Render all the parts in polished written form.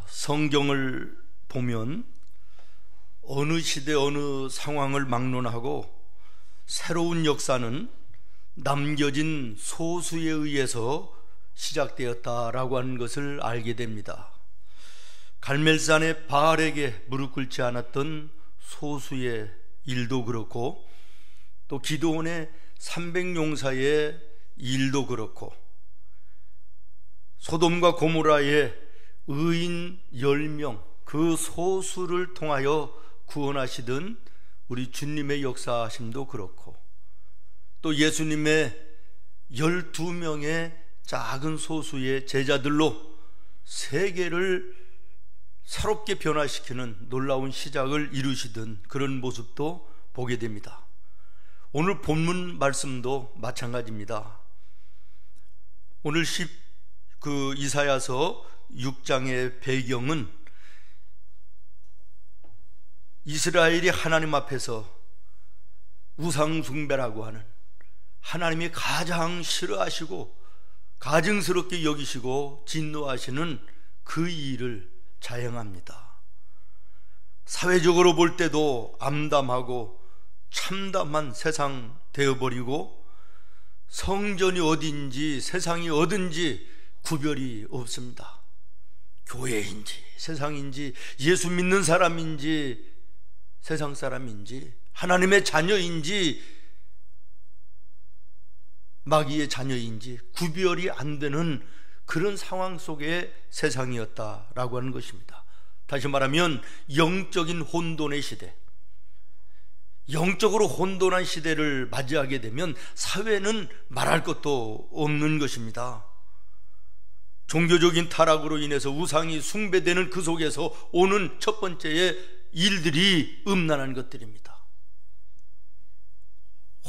성경을 보면 어느 시대 어느 상황을 막론하고 새로운 역사는 남겨진 소수에 의해서 시작되었다라고 하는 것을 알게 됩니다. 갈멜산의 바알에게 무릎 꿇지 않았던 소수의 일도 그렇고, 또 기드온의 300용사의 일도 그렇고, 소돔과 고모라의 의인 10명 그 소수를 통하여 구원하시던 우리 주님의 역사하심도 그렇고, 또 예수님의 12명의 작은 소수의 제자들로 세계를 새롭게 변화시키는 놀라운 시작을 이루시던 그런 모습도 보게 됩니다. 오늘 본문 말씀도 마찬가지입니다. 오늘 이사야서 6장의 배경은 이스라엘이 하나님 앞에서 우상 숭배라고 하는, 하나님이 가장 싫어하시고 가증스럽게 여기시고 진노하시는 그 일을 자행합니다. 사회적으로 볼 때도 암담하고 참담한 세상 되어버리고, 성전이 어딘지 세상이 어딘지 구별이 없습니다. 교회인지 세상인지, 예수 믿는 사람인지 세상 사람인지, 하나님의 자녀인지 마귀의 자녀인지 구별이 안 되는 그런 상황 속의 세상이었다라고 하는 것입니다. 다시 말하면 영적인 혼돈의 시대, 영적으로 혼돈한 시대를 맞이하게 되면 사회는 말할 것도 없는 것입니다. 종교적인 타락으로 인해서 우상이 숭배되는 그 속에서 오는 첫 번째의 일들이 음란한 것들입니다.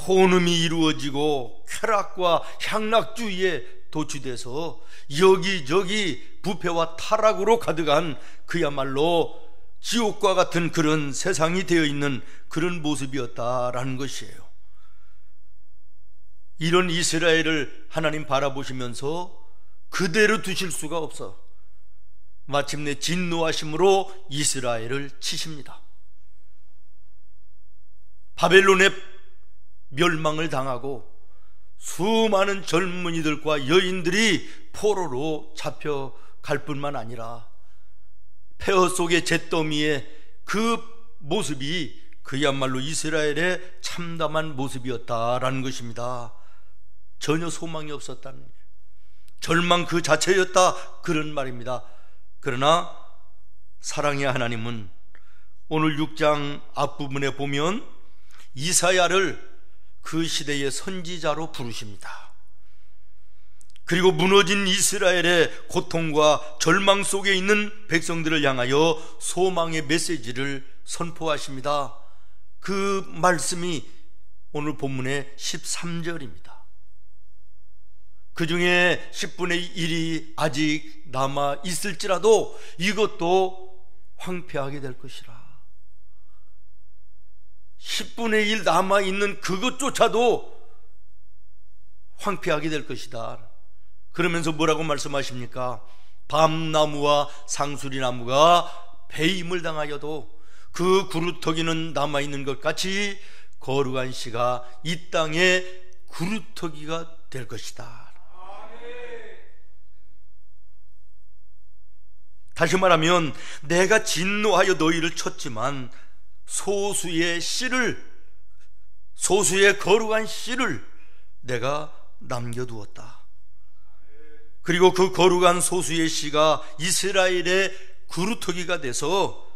혼음이 이루어지고 쾌락과 향락주의에 도취돼서 여기저기 부패와 타락으로 가득한 그야말로 지옥과 같은 그런 세상이 되어 있는 그런 모습이었다라는 것이에요. 이런 이스라엘을 하나님 바라보시면서 그대로 두실 수가 없어 마침내 진노하심으로 이스라엘을 치십니다. 바벨론의 멸망을 당하고 수많은 젊은이들과 여인들이 포로로 잡혀갈 뿐만 아니라 폐허 속의 잿더미의 그 모습이 그야말로 이스라엘의 참담한 모습이었다라는 것입니다. 전혀 소망이 없었다는 거예요. 절망 그 자체였다, 그런 말입니다. 그러나 사랑의 하나님은 오늘 6장 앞부분에 보면 이사야를 그 시대의 선지자로 부르십니다. 그리고 무너진 이스라엘의 고통과 절망 속에 있는 백성들을 향하여 소망의 메시지를 선포하십니다. 그 말씀이 오늘 본문의 13절입니다. 그 중에 10분의 1이 아직 남아 있을지라도 이것도 황폐하게 될 것이라. 10분의 1 남아있는 그것조차도 황폐하게 될 것이다. 그러면서 뭐라고 말씀하십니까? 밤나무와 상수리나무가 배임을 당하여도 그 구루터기는 남아있는 것 같이 거룩한 씨가 이 땅에 구루터기가 될 것이다. 다시 말하면 내가 진노하여 너희를 쳤지만 소수의 씨를, 소수의 거룩한 씨를 내가 남겨두었다. 그리고 그 거룩한 소수의 씨가 이스라엘의 구루터기가 돼서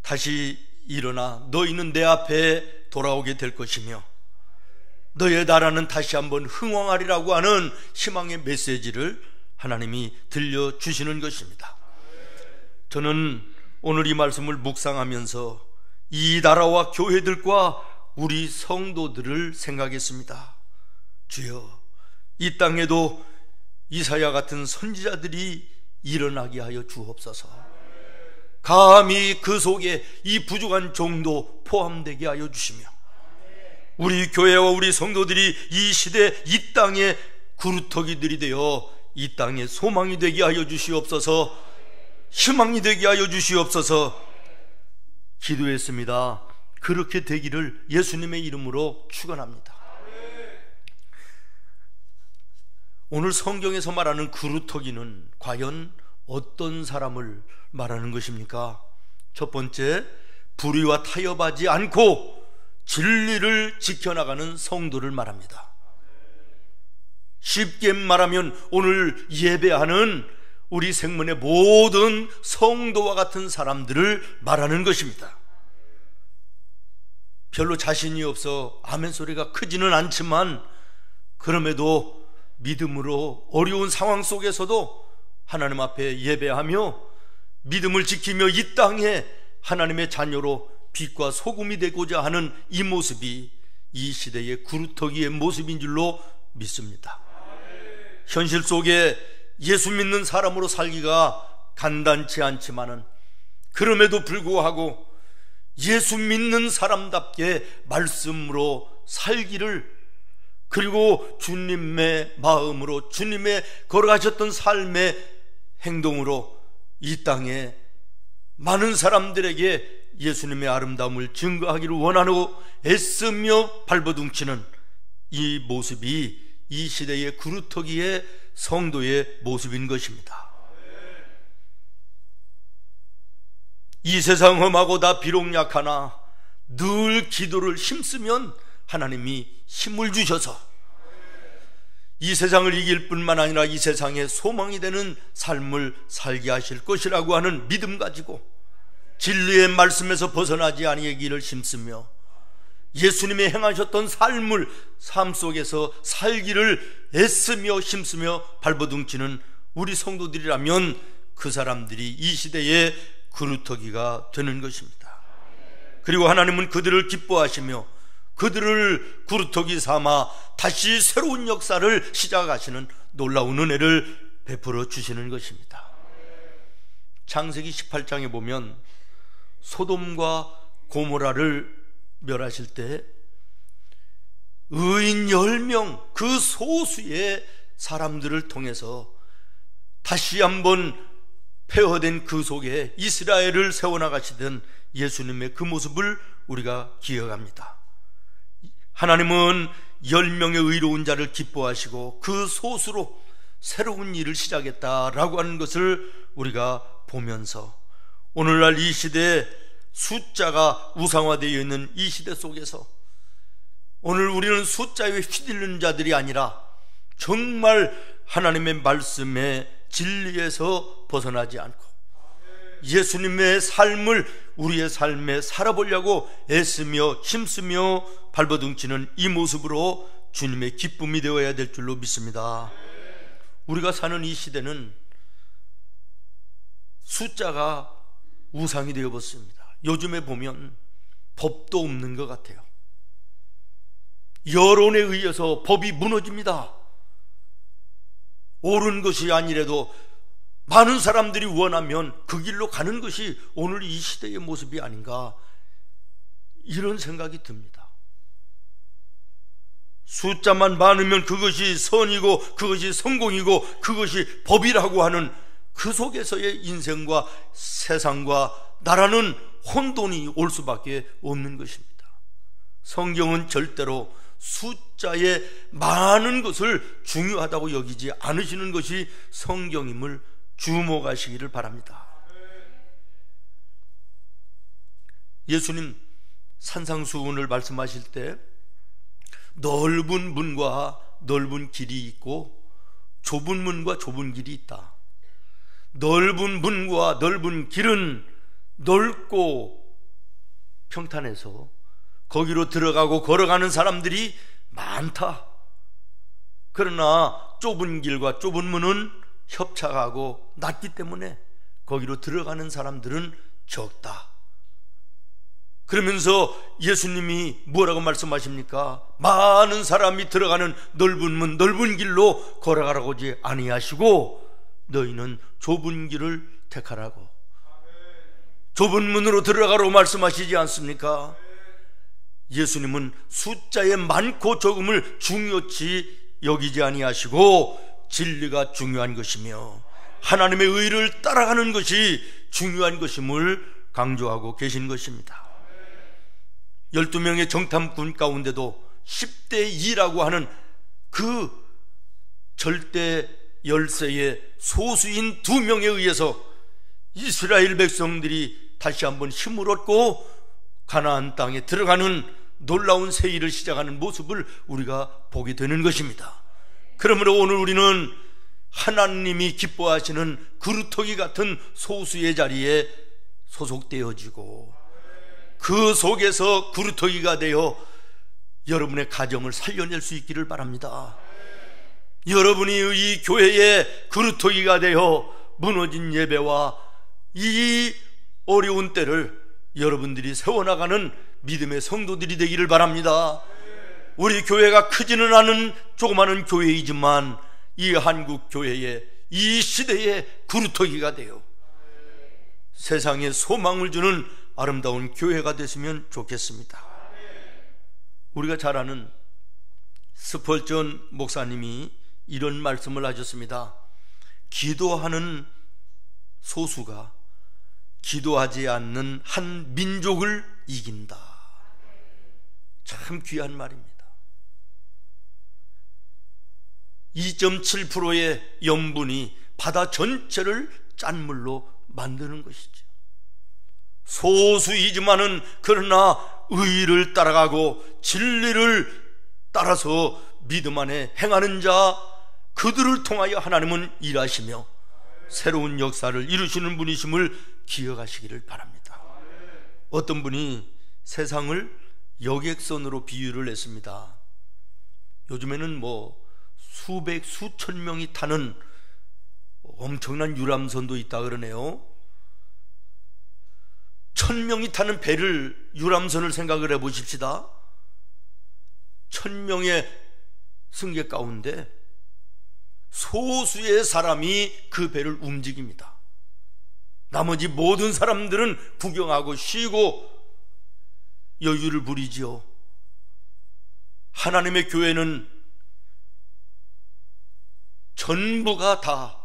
다시 일어나 너희는 내 앞에 돌아오게 될 것이며 너희의 나라는 다시 한번 흥왕하리라고 하는 희망의 메시지를 하나님이 들려주시는 것입니다. 저는 오늘 이 말씀을 묵상하면서 이 나라와 교회들과 우리 성도들을 생각했습니다. 주여, 이 땅에도 이사야 같은 선지자들이 일어나게 하여 주옵소서. 감히 그 속에 이 부족한 종도 포함되게 하여 주시며 우리 교회와 우리 성도들이 이 시대 이 땅의 구루터기들이 되어 이 땅의 소망이 되게 하여 주시옵소서. 희망이 되게 하여 주시옵소서. 기도했습니다. 그렇게 되기를 예수님의 이름으로 축원합니다. 오늘 성경에서 말하는 그루터기는 과연 어떤 사람을 말하는 것입니까? 첫 번째, 불의와 타협하지 않고 진리를 지켜나가는 성도를 말합니다. 쉽게 말하면 오늘 예배하는 우리 생문의 모든 성도와 같은 사람들을 말하는 것입니다. 별로 자신이 없어 아멘 소리가 크지는 않지만 그럼에도 믿음으로 어려운 상황 속에서도 하나님 앞에 예배하며 믿음을 지키며 이 땅에 하나님의 자녀로 빛과 소금이 되고자 하는 이 모습이 이 시대의 구루터기의 모습인 줄로 믿습니다. 현실 속에 예수 믿는 사람으로 살기가 간단치 않지만은 그럼에도 불구하고 예수 믿는 사람답게 말씀으로 살기를, 그리고 주님의 마음으로 주님의 걸어가셨던 삶의 행동으로 이 땅에 많은 사람들에게 예수님의 아름다움을 증거하기를 원하고 애쓰며 발버둥치는 이 모습이 이 시대의 구루터기의 성도의 모습인 것입니다. 이 세상 험하고 다 비록 약하나 늘 기도를 힘쓰면 하나님이 힘을 주셔서 이 세상을 이길 뿐만 아니라 이 세상에 소망이 되는 삶을 살게 하실 것이라고 하는 믿음 가지고 진리의 말씀에서 벗어나지 아니하기를 힘쓰며 예수님이 행하셨던 삶 속에서 살기를 애쓰며 힘쓰며 발버둥치는 우리 성도들이라면 그 사람들이 이 시대의 그루터기가 되는 것입니다. 그리고 하나님은 그들을 기뻐하시며 그들을 그루터기 삼아 다시 새로운 역사를 시작하시는 놀라운 은혜를 베풀어 주시는 것입니다. 창세기 18장에 보면 소돔과 고모라를 멸하실 때 의인 10명 그 소수의 사람들을 통해서 다시 한번 폐허된 그 속에 이스라엘을 세워나가시던 예수님의 그 모습을 우리가 기억합니다. 하나님은 10명의 의로운 자를 기뻐하시고 그 소수로 새로운 일을 시작했다라고 하는 것을 우리가 보면서 오늘날 이 시대에 숫자가 우상화되어 있는 이 시대 속에서 오늘 우리는 숫자에 휘둘리는 자들이 아니라 정말 하나님의 말씀의 진리에서 벗어나지 않고 예수님의 삶을 우리의 삶에 살아보려고 애쓰며 힘쓰며 발버둥치는 이 모습으로 주님의 기쁨이 되어야 될 줄로 믿습니다. 우리가 사는 이 시대는 숫자가 우상이 되어버렸습니다. 요즘에 보면 법도 없는 것 같아요. 여론에 의해서 법이 무너집니다. 옳은 것이 아니라도 많은 사람들이 원하면 그 길로 가는 것이 오늘 이 시대의 모습이 아닌가, 이런 생각이 듭니다. 숫자만 많으면 그것이 선이고 그것이 성공이고 그것이 법이라고 하는 그 속에서의 인생과 세상과 나라는 혼돈이 올 수밖에 없는 것입니다. 성경은 절대로 숫자의 많은 것을 중요하다고 여기지 않으시는 것이 성경임을 주목하시기를 바랍니다. 예수님 산상수훈을 말씀하실 때 넓은 문과 넓은 길이 있고 좁은 문과 좁은 길이 있다. 넓은 문과 넓은 길은 넓고 평탄해서 거기로 들어가고 걸어가는 사람들이 많다. 그러나 좁은 길과 좁은 문은 협착하고 낮기 때문에 거기로 들어가는 사람들은 적다. 그러면서 예수님이 뭐라고 말씀하십니까? 많은 사람이 들어가는 넓은 문, 넓은 길로 걸어가라고 하지 아니하시고 너희는 좁은 길을 택하라고, 좁은 문으로 들어가라고 말씀하시지 않습니까? 예수님은 숫자의 많고 적음을 중요치 여기지 아니하시고 진리가 중요한 것이며 하나님의 의를 따라가는 것이 중요한 것임을 강조하고 계신 것입니다. 12명의 정탐꾼 가운데도 10대 2라고 하는 그 절대 열세의 소수인 2명에 의해서 이스라엘 백성들이 다시 한번 힘을 얻고 가나안 땅에 들어가는 놀라운 세일을 시작하는 모습을 우리가 보게 되는 것입니다. 그러므로 오늘 우리는 하나님이 기뻐하시는 그루터기 같은 소수의 자리에 소속되어지고 그 속에서 그루터기가 되어 여러분의 가정을 살려낼 수 있기를 바랍니다. 여러분이 이 교회의 그루터기가 되어 무너진 예배와 이 어려운 때를 여러분들이 세워나가는 믿음의 성도들이 되기를 바랍니다. 우리 교회가 크지는 않은 조그마한 교회이지만 이 한국 교회의 이 시대의 그루터기가 되어 세상에 소망을 주는 아름다운 교회가 됐으면 좋겠습니다. 우리가 잘 아는 스펄전 목사님이 이런 말씀을 하셨습니다. 기도하는 소수가 기도하지 않는 한 민족을 이긴다. 참 귀한 말입니다. 2.7%의 염분이 바다 전체를 짠물로 만드는 것이죠. 소수이지만은 그러나 의를 따라가고 진리를 따라서 믿음 안에 행하는 자, 그들을 통하여 하나님은 일하시며 새로운 역사를 이루시는 분이심을 기억하시기를 바랍니다. 어떤 분이 세상을 여객선으로 비유를 했습니다. 요즘에는 수백 수천 명이 타는 엄청난 유람선도 있다 그러네요. 1000명이 타는 배를, 유람선을 생각을 해 보십시다. 1000명의 승객 가운데 소수의 사람이 그 배를 움직입니다. 나머지 모든 사람들은 구경하고 쉬고 여유를 부리지요. 하나님의 교회는 전부가 다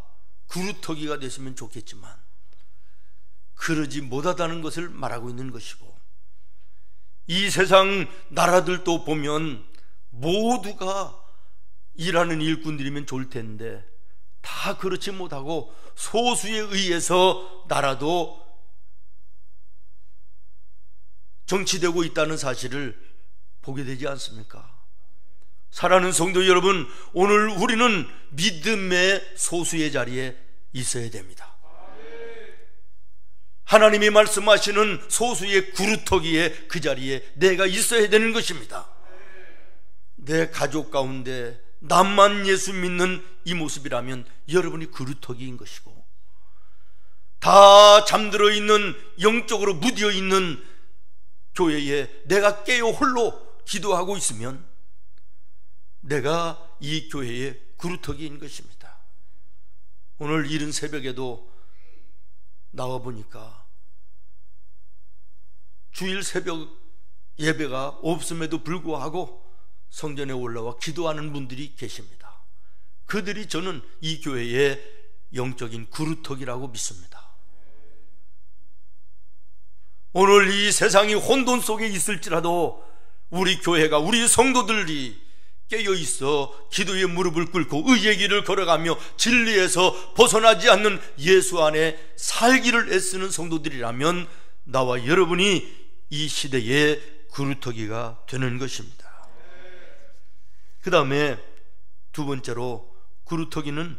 그루터기가 됐으면 좋겠지만 그러지 못하다는 것을 말하고 있는 것이고, 이 세상 나라들도 보면 모두가 일하는 일꾼들이면 좋을 텐데 다 그렇지 못하고 소수에 의해서 나라도 정치되고 있다는 사실을 보게 되지 않습니까? 사랑하는 성도 여러분, 오늘 우리는 믿음의 소수의 자리에 있어야 됩니다. 하나님이 말씀하시는 소수의 그루터기에, 그 자리에 내가 있어야 되는 것입니다. 내 가족 가운데 나만 예수 믿는 이 모습이라면 여러분이 그루터기인 것이고, 다 잠들어 있는, 영적으로 무디어 있는 교회에 내가 깨어 홀로 기도하고 있으면 내가 이 교회의 그루터기인 것입니다. 오늘 이른 새벽에도 나와 보니까 주일 새벽 예배가 없음에도 불구하고 성전에 올라와 기도하는 분들이 계십니다. 그들이 저는 이 교회의 영적인 그루터기라고 믿습니다. 오늘 이 세상이 혼돈 속에 있을지라도 우리 교회가, 우리 성도들이 깨어있어 기도의 무릎을 꿇고 의의 길을 걸어가며 진리에서 벗어나지 않는 예수 안에 살기를 애쓰는 성도들이라면 나와 여러분이 이 시대의 그루터기가 되는 것입니다. 그 다음에 두 번째로, 그루터기는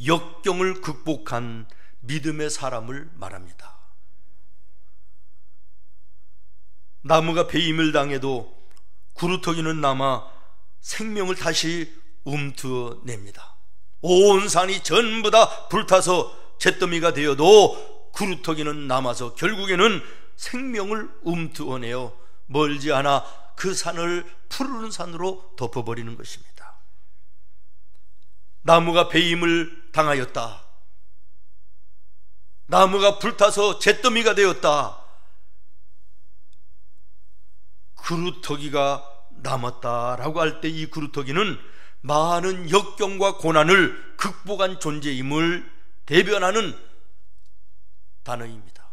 역경을 극복한 믿음의 사람을 말합니다. 나무가 배임을 당해도 그루터기는 남아 생명을 다시 움트어냅니다. 온 산이 전부 다 불타서 잿더미가 되어도 그루터기는 남아서 결국에는 생명을 움트어내어 멀지 않아 그 산을 푸르른 산으로 덮어버리는 것입니다. 나무가 배임을 당하였다, 나무가 불타서 잿더미가 되었다, 그루터기가 남았다라고 할 때 이 그루터기는 많은 역경과 고난을 극복한 존재임을 대변하는 단어입니다.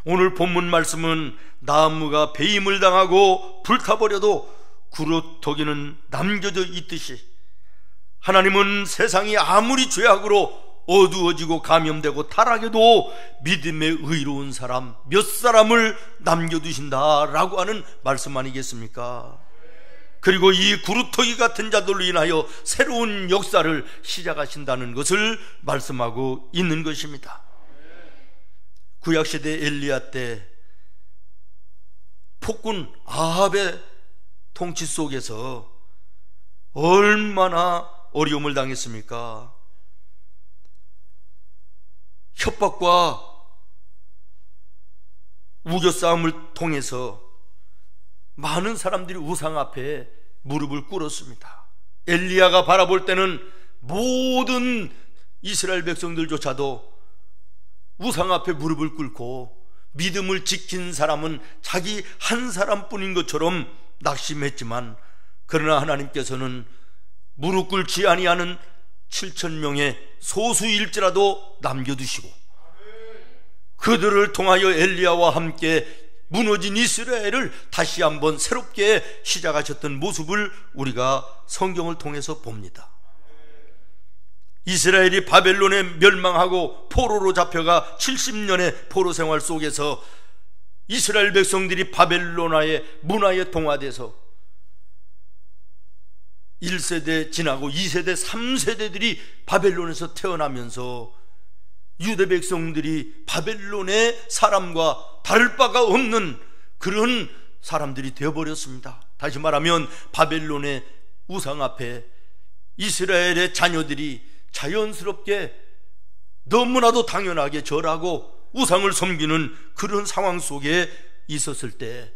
오늘 본문 말씀은 나무가 배임을 당하고 불타버려도 구루터기는 남겨져 있듯이 하나님은 세상이 아무리 죄악으로 어두워지고 감염되고 타락해도 믿음의 의로운 사람 몇 사람을 남겨두신다라고 하는 말씀 아니겠습니까? 그리고 이 구루터기 같은 자들로 인하여 새로운 역사를 시작하신다는 것을 말씀하고 있는 것입니다. 구약시대 엘리야 때 폭군 아합의 통치 속에서 얼마나 어려움을 당했습니까? 협박과 우겨싸움을 통해서 많은 사람들이 우상 앞에 무릎을 꿇었습니다. 엘리야가 바라볼 때는 모든 이스라엘 백성들조차도 우상 앞에 무릎을 꿇고 믿음을 지킨 사람은 자기 한 사람뿐인 것처럼 낙심했지만, 그러나 하나님께서는 무릎 꿇지 아니하는 7,000명의 소수일지라도 남겨두시고 그들을 통하여 엘리야와 함께 무너진 이스라엘을 다시 한번 새롭게 시작하셨던 모습을 우리가 성경을 통해서 봅니다. 이스라엘이 바벨론에 멸망하고 포로로 잡혀가 70년의 포로 생활 속에서 이스라엘 백성들이 바벨론화의 문화에 동화돼서 1세대 지나고 2세대, 3세대들이 바벨론에서 태어나면서 유대 백성들이 바벨론의 사람과 다를 바가 없는 그런 사람들이 되어버렸습니다. 다시 말하면 바벨론의 우상 앞에 이스라엘의 자녀들이 자연스럽게 너무나도 당연하게 절하고 우상을 섬기는 그런 상황 속에 있었을 때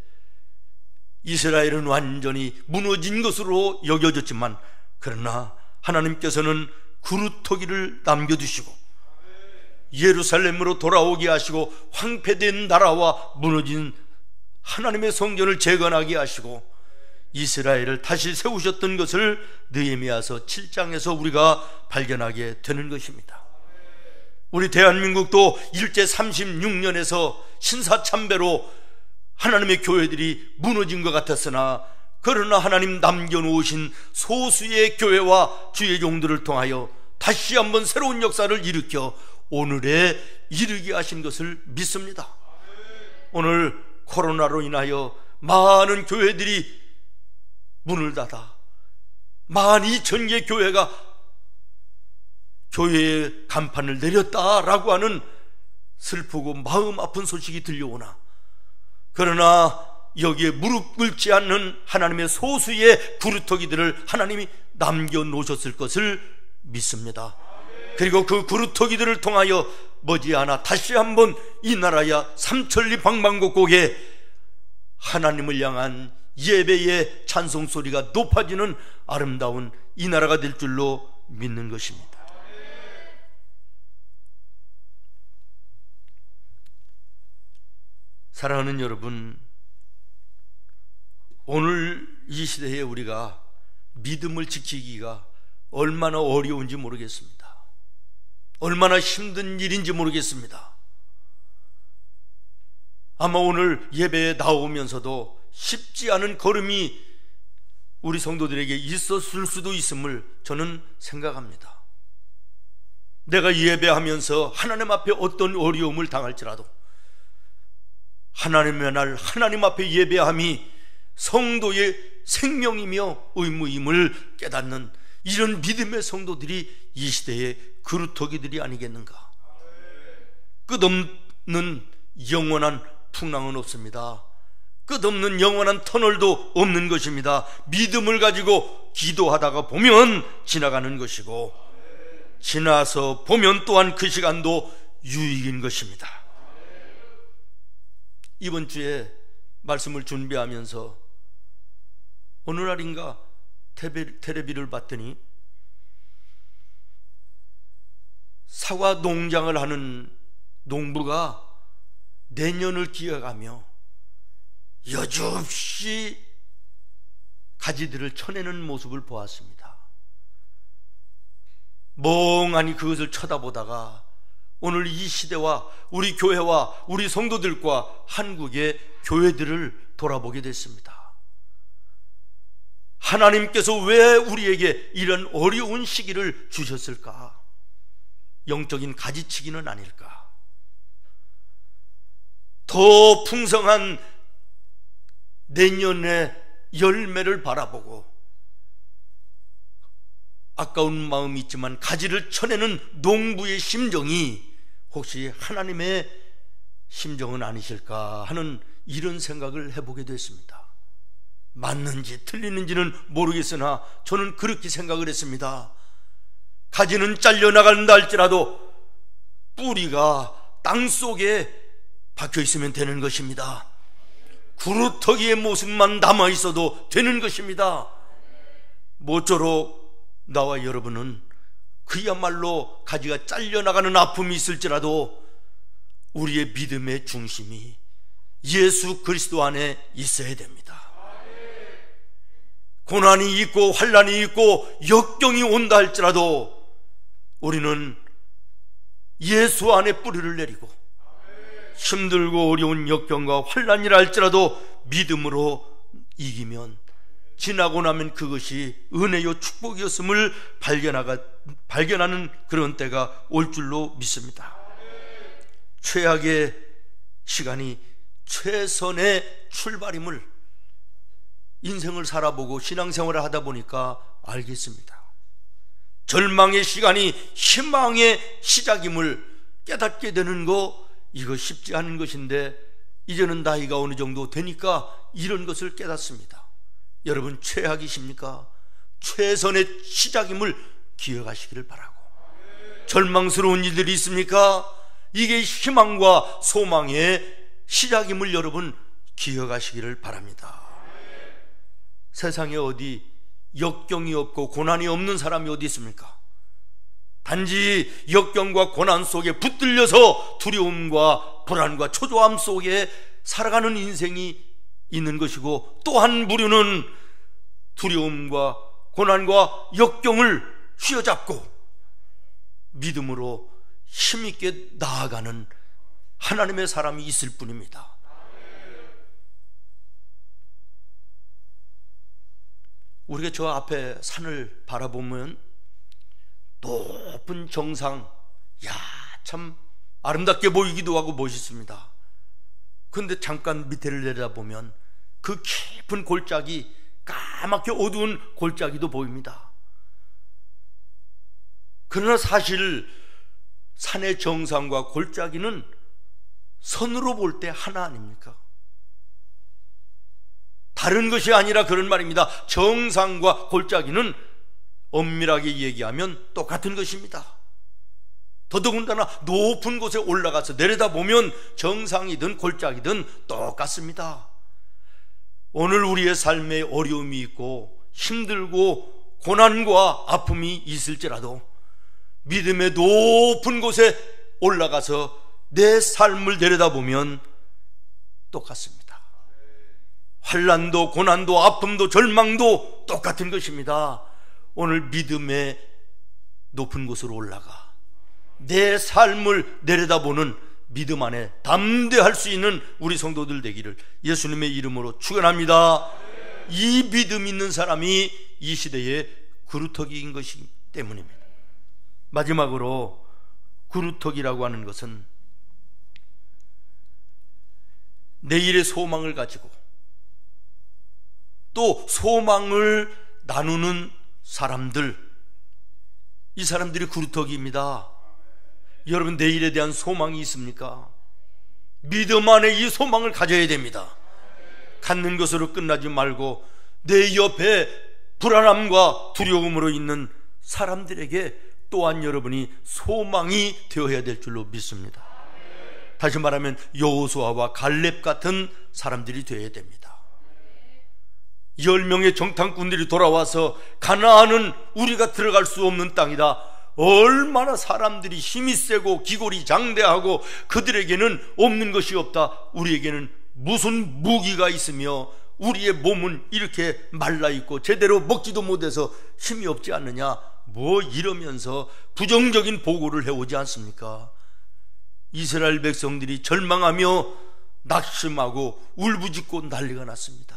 이스라엘은 완전히 무너진 것으로 여겨졌지만, 그러나 하나님께서는 구루터기를 남겨두시고 예루살렘으로 돌아오게 하시고 황폐된 나라와 무너진 하나님의 성전을 재건하게 하시고 이스라엘을 다시 세우셨던 것을 느헤미야서 7장에서 우리가 발견하게 되는 것입니다. 우리 대한민국도 일제 36년에서 신사참배로 하나님의 교회들이 무너진 것 같았으나, 그러나 하나님 남겨놓으신 소수의 교회와 주의 종들을 통하여 다시 한번 새로운 역사를 일으켜 오늘에 이르게 하신 것을 믿습니다. 오늘 코로나로 인하여 많은 교회들이 문을 닫아 12,000개 교회가 교회의 간판을 내렸다라고 하는 슬프고 마음 아픈 소식이 들려오나, 그러나 여기에 무릎 꿇지 않는 하나님의 소수의 구루터기들을 하나님이 남겨놓으셨을 것을 믿습니다. 그리고 그 구루터기들을 통하여 머지않아 다시 한번 이 나라야 삼천리 방방곡곡에 하나님을 향한 예배의 찬송소리가 높아지는 아름다운 이 나라가 될 줄로 믿는 것입니다. 사랑하는 여러분, 오늘 이 시대에 우리가 믿음을 지키기가 얼마나 어려운지 모르겠습니다. 얼마나 힘든 일인지 모르겠습니다. 아마 오늘 예배에 나오면서도 쉽지 않은 걸음이 우리 성도들에게 있었을 수도 있음을 저는 생각합니다. 내가 예배하면서 하나님 앞에 어떤 어려움을 당할지라도 하나님의 날 하나님 앞에 예배함이 성도의 생명이며 의무임을 깨닫는 이런 믿음의 성도들이 이 시대의 그루터기들이 아니겠는가. 끝없는 영원한 풍랑은 없습니다. 끝없는 영원한 터널도 없는 것입니다. 믿음을 가지고 기도하다가 보면 지나가는 것이고, 지나서 보면 또한 그 시간도 유익인 것입니다. 이번 주에 말씀을 준비하면서 어느 날인가 텔레비를 봤더니 사과 농장을 하는 농부가 내년을 기약하며 여지없이 가지들을 쳐내는 모습을 보았습니다. 멍하니 그것을 쳐다보다가 오늘 이 시대와 우리 교회와 우리 성도들과 한국의 교회들을 돌아보게 됐습니다. 하나님께서 왜 우리에게 이런 어려운 시기를 주셨을까? 영적인 가지치기는 아닐까? 더 풍성한 내년의 열매를 바라보고 아까운 마음이 있지만 가지를 쳐내는 농부의 심정이 혹시 하나님의 심정은 아니실까 하는 이런 생각을 해보게 됐습니다. 맞는지 틀리는지는 모르겠으나 저는 그렇게 생각을 했습니다. 가지는 잘려나간다 할지라도 뿌리가 땅속에 박혀 있으면 되는 것입니다. 구루터기의 모습만 남아 있어도 되는 것입니다. 모쪼록 나와 여러분은 그야말로 가지가 잘려나가는 아픔이 있을지라도 우리의 믿음의 중심이 예수 그리스도 안에 있어야 됩니다. 고난이 있고 환난이 있고 역경이 온다 할지라도 우리는 예수 안에 뿌리를 내리고 힘들고 어려운 역경과 환난이라 할지라도 믿음으로 이기면 지나고 나면 그것이 은혜요 축복이었음을 발견하는 그런 때가 올 줄로 믿습니다. 최악의 시간이 최선의 출발임을 인생을 살아보고 신앙생활을 하다 보니까 알겠습니다. 절망의 시간이 희망의 시작임을 깨닫게 되는 거, 이거 쉽지 않은 것인데 이제는 나이가 어느 정도 되니까 이런 것을 깨닫습니다. 여러분 최악이십니까? 최선의 시작임을 기억하시기를 바라고, 절망스러운 일들이 있습니까? 이게 희망과 소망의 시작임을 여러분 기억하시기를 바랍니다. 세상에 어디 역경이 없고 고난이 없는 사람이 어디 있습니까? 단지 역경과 고난 속에 붙들려서 두려움과 불안과 초조함 속에 살아가는 인생이 있는 것이고, 또 한 부류는 두려움과 고난과 역경을 휘어잡고 믿음으로 힘있게 나아가는 하나님의 사람이 있을 뿐입니다. 우리가 저 앞에 산을 바라보면 높은 정상, 참 아름답게 보이기도 하고 멋있습니다. 그런데 잠깐 밑에를 내려다보면 그 깊은 골짜기, 까맣게 어두운 골짜기도 보입니다. 그러나 사실 산의 정상과 골짜기는 선으로 볼 때 하나 아닙니까? 다른 것이 아니라 그런 말입니다. 정상과 골짜기는 엄밀하게 얘기하면 똑같은 것입니다. 더더군다나 높은 곳에 올라가서 내려다보면 정상이든 골짜기든 똑같습니다. 오늘 우리의 삶에 어려움이 있고 힘들고 고난과 아픔이 있을지라도 믿음의 높은 곳에 올라가서 내 삶을 내려다보면 똑같습니다. 환난도 고난도 아픔도 절망도 똑같은 것입니다. 오늘 믿음의 높은 곳으로 올라가 내 삶을 내려다보는 믿음 안에 담대할 수 있는 우리 성도들 되기를 예수님의 이름으로 축원합니다. 이 믿음 있는 사람이 이 시대의 구루터기인 것이기 때문입니다. 마지막으로 구루터기라고 하는 것은 내일의 소망을 가지고 또 소망을 나누는 사람들, 이 사람들이 구루터기입니다. 여러분 내일에 대한 소망이 있습니까? 믿음 안에 이 소망을 가져야 됩니다. 갖는 것으로 끝나지 말고 내 옆에 불안함과 두려움으로 있는 사람들에게 또한 여러분이 소망이 되어야 될 줄로 믿습니다. 다시 말하면 여호수아와 갈렙 같은 사람들이 되어야 됩니다. 10명의 정탐꾼들이 돌아와서 가나안은 우리가 들어갈 수 없는 땅이다, 얼마나 사람들이 힘이 세고 기골이 장대하고 그들에게는 없는 것이 없다, 우리에게는 무슨 무기가 있으며 우리의 몸은 이렇게 말라있고 제대로 먹지도 못해서 힘이 없지 않느냐, 뭐 이러면서 부정적인 보고를 해오지 않습니까? 이스라엘 백성들이 절망하며 낙심하고 울부짖고 난리가 났습니다.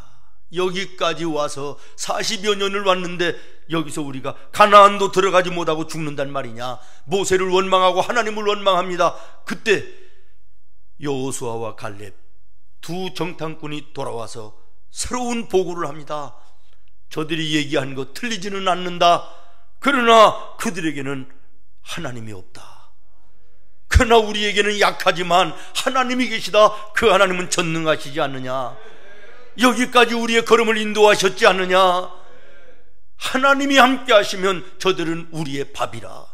여기까지 와서 40여 년을 왔는데 여기서 우리가 가나안도 들어가지 못하고 죽는단 말이냐. 모세를 원망하고 하나님을 원망합니다. 그때 여호수아와 갈렙 두 정탐꾼이 돌아와서 새로운 보고를 합니다. 저들이 얘기한 거 틀리지는 않는다. 그러나 그들에게는 하나님이 없다. 그러나 우리에게는 약하지만 하나님이 계시다. 그 하나님은 전능하시지 않느냐. 여기까지 우리의 걸음을 인도하셨지 않느냐. 하나님이 함께 하시면 저들은 우리의 밥이라.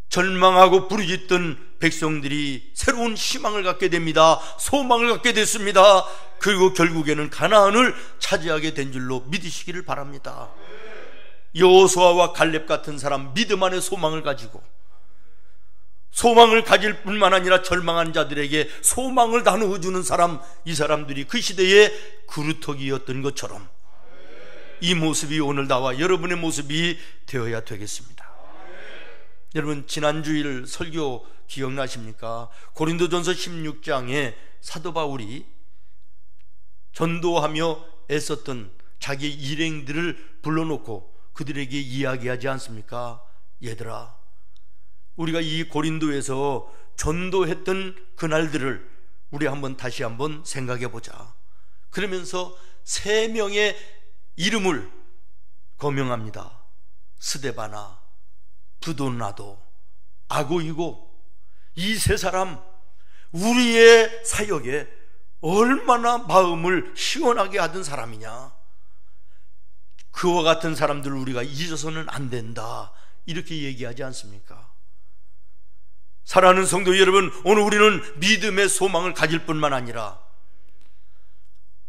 절망하고 부르짖던 백성들이 새로운 희망을 갖게 됩니다. 소망을 갖게 됐습니다. 그리고 결국에는 가나안을 차지하게 된 줄로 믿으시기를 바랍니다. 여호수아와 갈렙 같은 사람, 믿음 안에 소망을 가지고 소망을 가질 뿐만 아니라 절망한 자들에게 소망을 나누어주는 사람, 이 사람들이 그 시대의 그루터기였던 것처럼 이 모습이 오늘 나와 여러분의 모습이 되어야 되겠습니다. 여러분, 지난 주일 설교 기억나십니까? 고린도전서 16장에 사도 바울이 전도하며 애썼던 자기의 일행들을 불러놓고 그들에게 이야기하지 않습니까? 얘들아, 우리가 이 고린도에서 전도했던 그날들을 우리 다시 한번 생각해 보자. 그러면서 3명의 이름을 거명합니다. 스데바나, 브도나도, 아고이고, 이 3사람 우리의 사역에 얼마나 마음을 시원하게 하던 사람이냐. 그와 같은 사람들을 우리가 잊어서는 안 된다, 이렇게 얘기하지 않습니까? 사랑하는 성도 여러분, 오늘 우리는 믿음의 소망을 가질 뿐만 아니라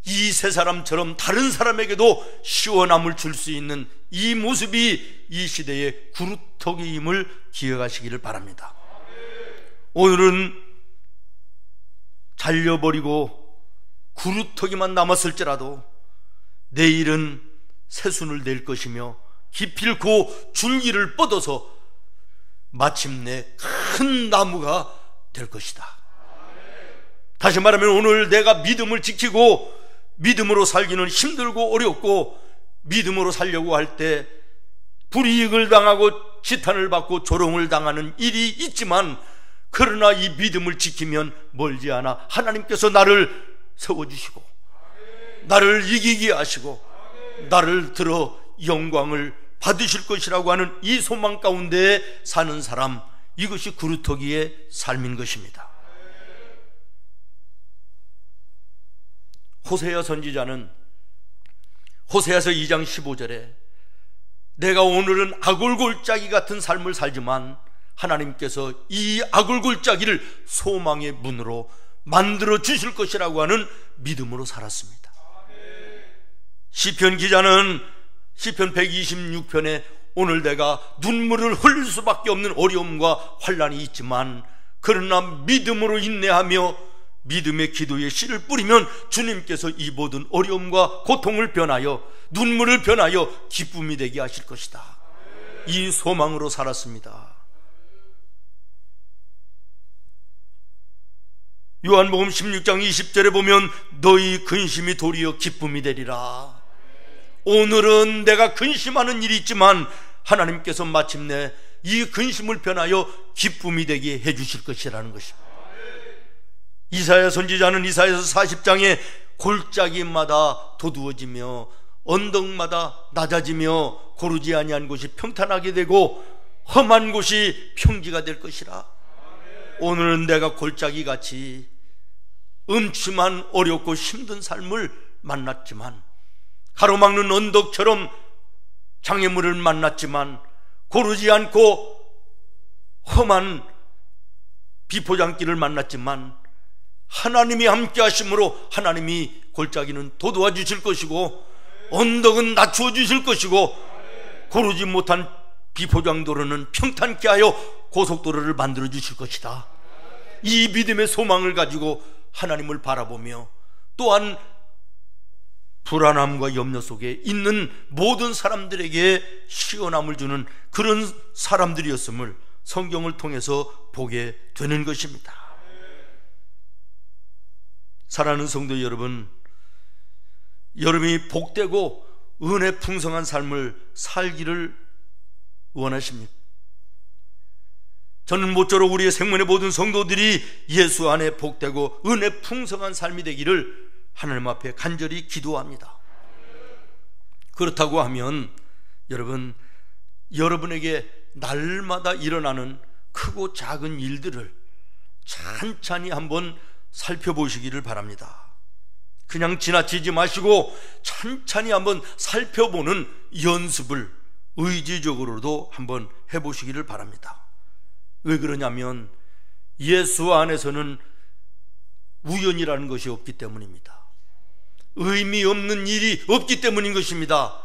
이 3사람처럼 다른 사람에게도 시원함을 줄 수 있는 이 모습이 이 시대의 구루터기임을 기억하시기를 바랍니다. 오늘은 잘려버리고 구루터기만 남았을지라도 내일은 새순을 낼 것이며 기필코 줄기를 뻗어서 마침내 큰 나무가 될 것이다. 다시 말하면 오늘 내가 믿음을 지키고 믿음으로 살기는 힘들고 어렵고, 믿음으로 살려고 할 때 불이익을 당하고 지탄을 받고 조롱을 당하는 일이 있지만, 그러나 이 믿음을 지키면 멀지 않아 하나님께서 나를 세워주시고 나를 이기게 하시고 나를 들어 영광을 받으실 것이라고 하는 이 소망 가운데 사는 사람, 이것이 구루터기의 삶인 것입니다. 호세아 선지자는 호세아서 2장 15절에 내가 오늘은 아골골짜기 같은 삶을 살지만 하나님께서 이 아골골짜기를 소망의 문으로 만들어 주실 것이라고 하는 믿음으로 살았습니다. 시편 기자는 시편 126편에 오늘 내가 눈물을 흘릴 수밖에 없는 어려움과 환난이 있지만 그러나 믿음으로 인내하며 믿음의 기도에 씨를 뿌리면 주님께서 이 모든 어려움과 고통을 변하여 눈물을 변하여 기쁨이 되게 하실 것이다. 이 소망으로 살았습니다. 요한복음 16장 20절에 보면 너희 근심이 도리어 기쁨이 되리라. 오늘은 내가 근심하는 일이 있지만 하나님께서 마침내 이 근심을 변하여 기쁨이 되게 해주실 것이라는 것입니다. 이사야 선지자는 이사야서 40장에 골짜기마다 도두어지며 언덕마다 낮아지며 고르지 아니한 곳이 평탄하게 되고 험한 곳이 평지가 될 것이라. 오늘은 내가 골짜기같이 음침한 어렵고 힘든 삶을 만났지만, 가로막는 언덕처럼 장애물을 만났지만, 고르지 않고 험한 비포장길을 만났지만 하나님이 함께 하심으로 하나님이 골짜기는 도도해 주실 것이고 언덕은 낮추어 주실 것이고 고르지 못한 비포장도로는 평탄케 하여 고속도로를 만들어 주실 것이다. 이 믿음의 소망을 가지고 하나님을 바라보며 또한 불안함과 염려 속에 있는 모든 사람들에게 시원함을 주는 그런 사람들이었음을 성경을 통해서 보게 되는 것입니다. 사랑하는 성도 여러분, 여러분이 복되고 은혜 풍성한 삶을 살기를 원하십니까? 저는 모쪼록 우리의 생명의 모든 성도들이 예수 안에 복되고 은혜 풍성한 삶이 되기를 하나님 앞에 간절히 기도합니다. 그렇다고 하면 여러분, 여러분에게 날마다 일어나는 크고 작은 일들을 찬찬히 한번 살펴보시기를 바랍니다. 그냥 지나치지 마시고 찬찬히 한번 살펴보는 연습을 의지적으로도 한번 해보시기를 바랍니다. 왜 그러냐면 예수 안에서는 우연이라는 것이 없기 때문입니다. 의미 없는 일이 없기 때문인 것입니다.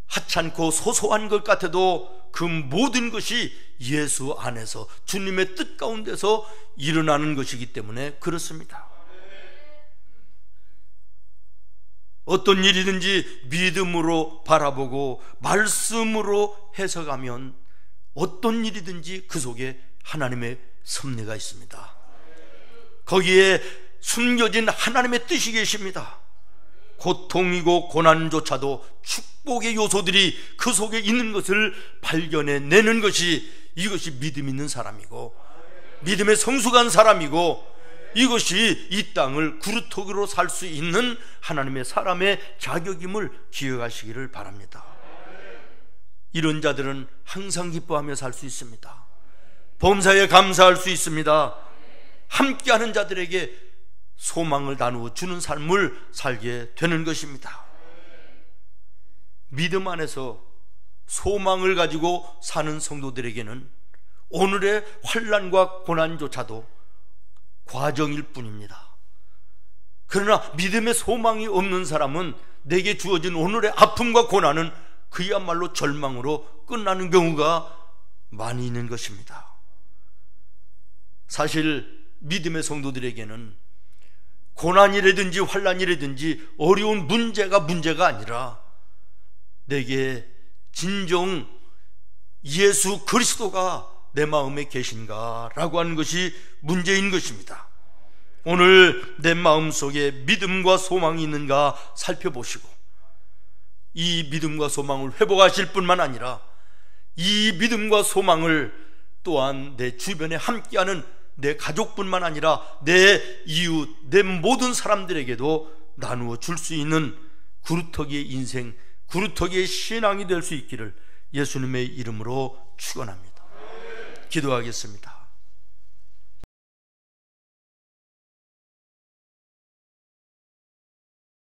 하찮고 소소한 것 같아도 그 모든 것이 예수 안에서 주님의 뜻 가운데서 일어나는 것이기 때문에 그렇습니다. 어떤 일이든지 믿음으로 바라보고 말씀으로 해석하면 어떤 일이든지 그 속에 하나님의 섭리가 있습니다. 거기에 숨겨진 하나님의 뜻이 계십니다. 고통이고 고난조차도 축복의 요소들이 그 속에 있는 것을 발견해내는 것이, 이것이 믿음 있는 사람이고 믿음의 성숙한 사람이고, 이것이 이 땅을 구루토기로 살 수 있는 하나님의 사람의 자격임을 기억하시기를 바랍니다. 이런 자들은 항상 기뻐하며 살 수 있습니다. 범사에 감사할 수 있습니다. 함께하는 자들에게 소망을 나누어 주는 삶을 살게 되는 것입니다. 믿음 안에서 소망을 가지고 사는 성도들에게는 오늘의 환난과 고난조차도 과정일 뿐입니다. 그러나 믿음의 소망이 없는 사람은 내게 주어진 오늘의 아픔과 고난은 그야말로 절망으로 끝나는 경우가 많이 있는 것입니다. 사실 믿음의 성도들에게는 고난이라든지 환난이라든지 어려운 문제가 아니라 내게 진정 예수 그리스도가 내 마음에 계신가 라고 하는 것이 문제인 것입니다. 오늘 내 마음속에 믿음과 소망이 있는가 살펴보시고, 이 믿음과 소망을 회복하실 뿐만 아니라 이 믿음과 소망을 또한 내 주변에 함께하는 내 가족뿐만 아니라 내 이웃, 내 모든 사람들에게도 나누어 줄 수 있는 구루터기의 인생, 구루터기의 신앙이 될 수 있기를 예수님의 이름으로 축원합니다. 기도하겠습니다.